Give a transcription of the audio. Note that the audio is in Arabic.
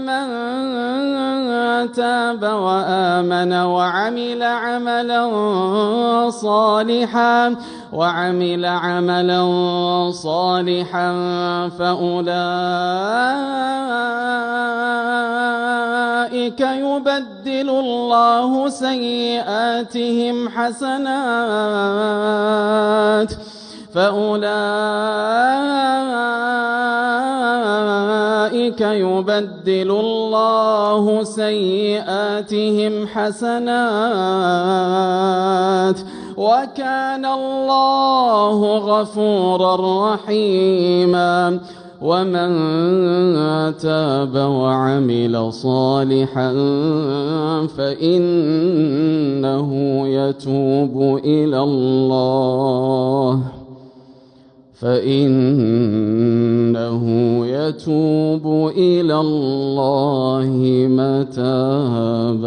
فمن تاب وآمن وعمل عملا صالحا فأولئك يبدل الله سيئاتهم حسنات وكان الله غفورا رحيما ومن تاب وعمل صالحا فإنه يتوب إلى الله متابا.